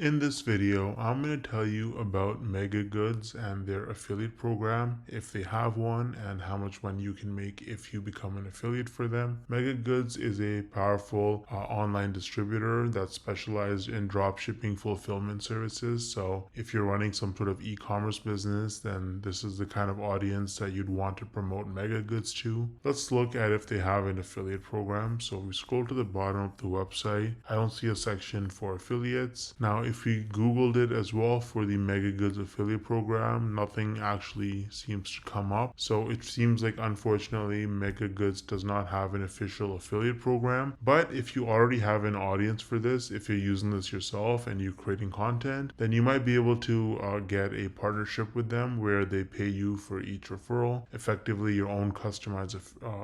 In this video, I'm going to tell you about Megagoods and their affiliate program, if they have one, and how much money you can make if you become an affiliate for them. Megagoods is a powerful online distributor that specializes in drop shipping fulfillment services. So if you're running some sort of e-commerce business, then this is the kind of audience that you'd want to promote Megagoods to. Let's look at if they have an affiliate program. So we scroll to the bottom of the website. I don't see a section for affiliates. Now, if we Googled it as well for the Megagoods affiliate program, nothing actually seems to come up. So it seems like, unfortunately, Megagoods does not have an official affiliate program. But if you already have an audience for this, if you're using this yourself and you're creating content, then you might be able to get a partnership with them where they pay you for each referral, effectively your own customized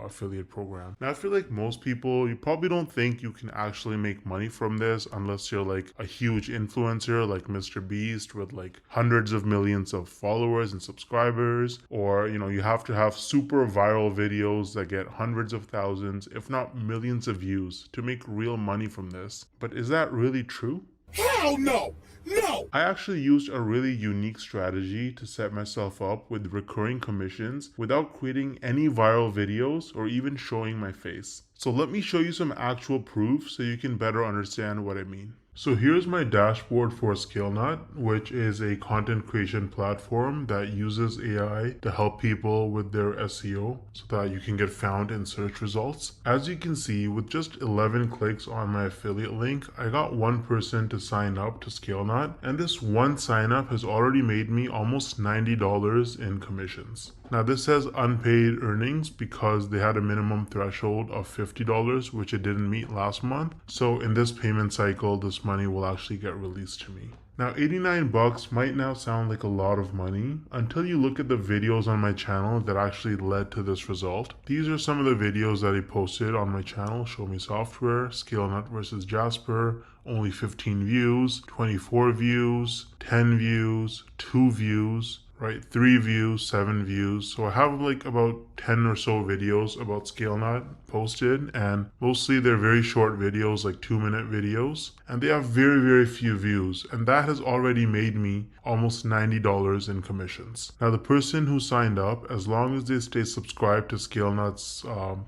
affiliate program. Now, I feel like most people, you probably don't think you can actually make money from this unless you're like a huge influencer like Mr. Beast with like hundreds of millions of followers and subscribers, or you have to have super viral videos that get hundreds of thousands, if not millions of views to make real money from this. But is that really true? Hell no! No! I actually used a really unique strategy to set myself up with recurring commissions without creating any viral videos or even showing my face. So let me show you some actual proof so you can better understand what I mean. So here's my dashboard for ScaleNut, which is a content creation platform that uses AI to help people with their SEO so that you can get found in search results. As you can see, with just 11 clicks on my affiliate link, I got one person to sign up to ScaleNut, and this one sign up has already made me almost $90 in commissions. Now this says unpaid earnings because they had a minimum threshold of $50, which it didn't meet last month. So in this payment cycle, this money will actually get released to me. Now 89 bucks might now sound like a lot of money until you look at the videos on my channel that actually led to this result. These are some of the videos that I posted on my channel: Show Me Software, ScaleNut versus Jasper, only 15 views, 24 views, 10 views, 2 views, right? 3 views, 7 views. So I have like about 10 or so videos about ScaleNut posted, and mostly they're very short videos, like 2-minute videos, and they have very few views, and that has already made me almost $90 in commissions. Now the person who signed up, as long as they stay subscribed to ScaleNut's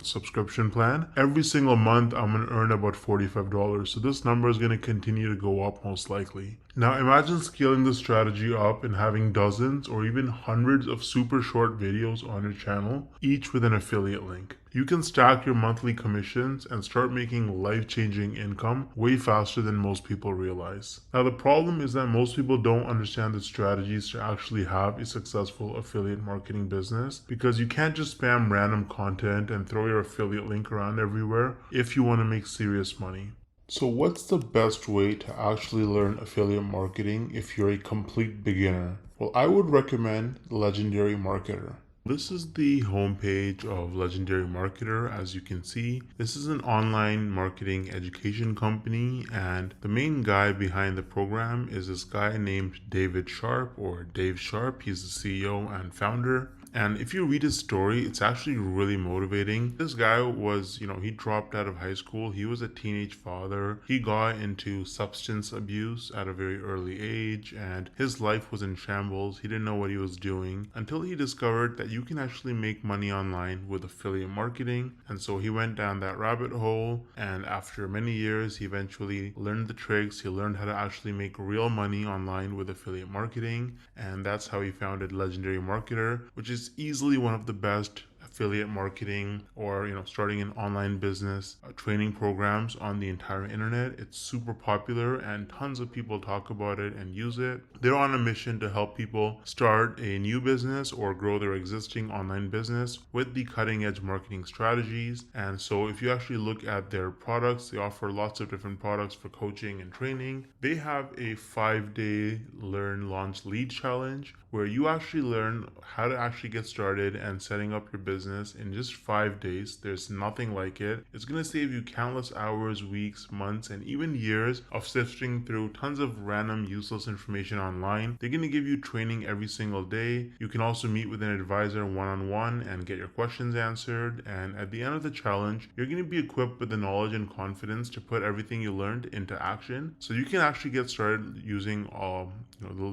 subscription plan, every single month I'm going to earn about $45. So this number is going to continue to go up most likely. Now imagine scaling this strategy up and having dozens or even hundreds of super short videos on your channel, each with an affiliate link. You can stack your monthly commissions and start making life-changing income way faster than most people realize. Now the problem is that most people don't understand the strategies to actually have a successful affiliate marketing business, because you can't just spam random content and throw your affiliate link around everywhere if you want to make serious money. So what's the best way to actually learn affiliate marketing if you're a complete beginner? Well, I would recommend Legendary Marketer. This is the homepage of Legendary Marketer. As you can see, this is an online marketing education company, and the main guy behind the program is this guy named David Sharp, or Dave Sharp. He's the CEO and founder. And if you read his story, it's actually really motivating. This guy was, he dropped out of high school. He was a teenage father. He got into substance abuse at a very early age, and his life was in shambles. He didn't know what he was doing until he discovered that you can actually make money online with affiliate marketing. And so he went down that rabbit hole, and after many years, he eventually learned the tricks. He learned how to actually make real money online with affiliate marketing, and that's how he founded Legendary Marketer, which is easily one of the best affiliate marketing or starting an online business training programs on the entire internet. It's super popular and tons of people talk about it and use it. They're on a mission to help people start a new business or grow their existing online business with the cutting edge marketing strategies. And so if you actually look at their products, they offer lots of different products for coaching and training. They have a 5-day learn launch lead challenge where you actually learn how to actually get started and setting up your business business in just 5 days. There's nothing like it. It's going to save you countless hours, weeks, months, and even years of sifting through tons of random useless information online. They're going to give you training every single day. You can also meet with an advisor one-on-one and get your questions answered. And at the end of the challenge, you're going to be equipped with the knowledge and confidence to put everything you learned into action. So you can actually get started using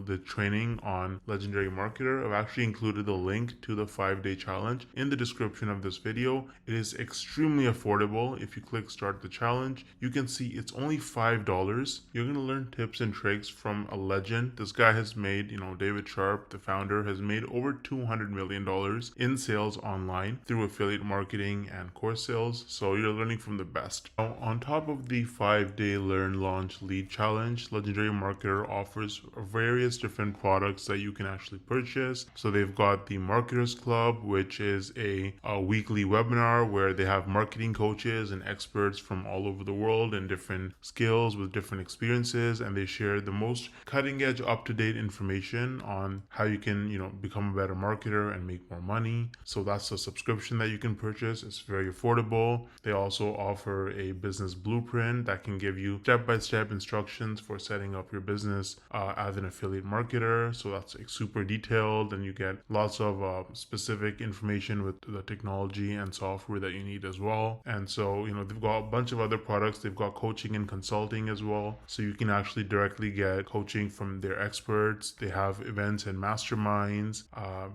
the training on Legendary Marketer. I've actually included the link to the 5-day challenge in the description of this video. It is extremely affordable. If you click start the challenge, you can see it's only $5. You're going to learn tips and tricks from a legend. This guy has made, David Sharp, the founder, has made over $200 million in sales online through affiliate marketing and course sales. So you're learning from the best. Now, on top of the 5-day learn, launch, lead challenge, Legendary Marketer offers various different products that you can actually purchase. So they've got the Marketers Club, which is a weekly webinar where they have marketing coaches and experts from all over the world and different skills with different experiences, and they share the most cutting edge, up-to-date information on how you can become a better marketer and make more money. So that's a subscription that you can purchase. It's very affordable. They also offer a business blueprint that can give you step-by-step instructions for setting up your business as an affiliate marketer. So that's super detailed, and you get lots of specific information with the technology and software that you need as well. And so they've got a bunch of other products. They've got coaching and consulting as well, so you can actually directly get coaching from their experts. They have events and masterminds.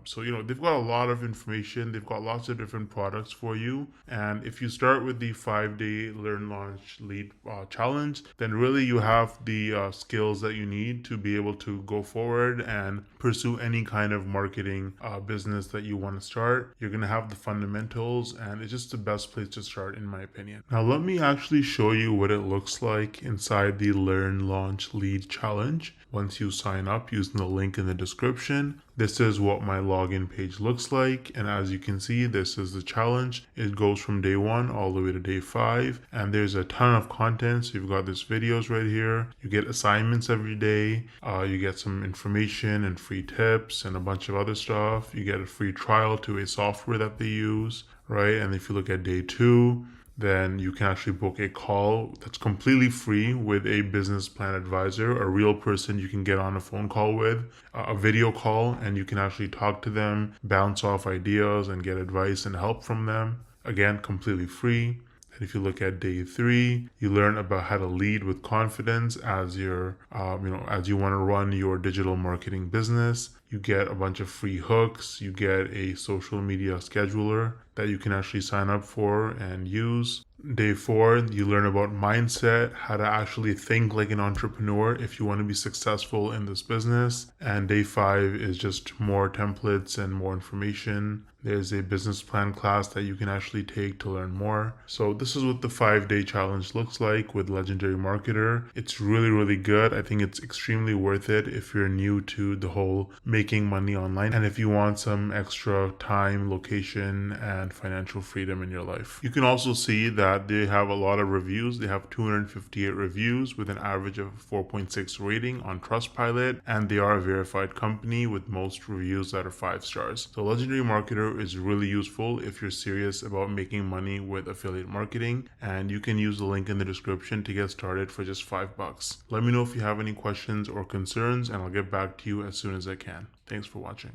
So they've got a lot of information. They've got lots of different products for you. And if you start with the 5-day learn, launch, lead challenge, then really you have the skills that you need to be able to go forward and pursue any kind of marketing business that you want to start. You're going to have the fundamentals, and it's just the best place to start, in my opinion. Now let me actually show you what it looks like inside the learn, launch, lead challenge. Once you sign up using the link in the description, this is what my login page looks like. And as you can see, this is the challenge. It goes from day 1 all the way to day 5. And there's a ton of content. So you've got these videos right here. You get assignments every day. You get some information and free tips and a bunch of other stuff. You get a free trial to a software that they use, right? And if you look at day 2, then you can actually book a call that's completely free with a business plan advisor, a real person you can get on a phone call with, a video call, and you can actually talk to them, bounce off ideas, and get advice and help from them. Again, completely free. And if you look at day 3, you learn about how to lead with confidence as you're, as you want to run your digital marketing business. You get a bunch of free hooks. You get a social media scheduler that you can actually sign up for and use. Day 4, you learn about mindset, how to actually think like an entrepreneur if you want to be successful in this business. And day 5 is just more templates and more information. There's a business plan class that you can actually take to learn more. So this is what the 5-day challenge looks like with Legendary Marketer. It's really, really good. I think it's extremely worth it if you're new to the whole making money online, and if you want some extra time, location, and financial freedom in your life. You can also see that they have a lot of reviews. They have 258 reviews with an average of 4.6 rating on Trustpilot, and they are a verified company with most reviews that are 5 stars. So Legendary Marketer is really useful if you're serious about making money with affiliate marketing, and you can use the link in the description to get started for just $5. Let me know if you have any questions or concerns, and I'll get back to you as soon as I can. Thanks for watching.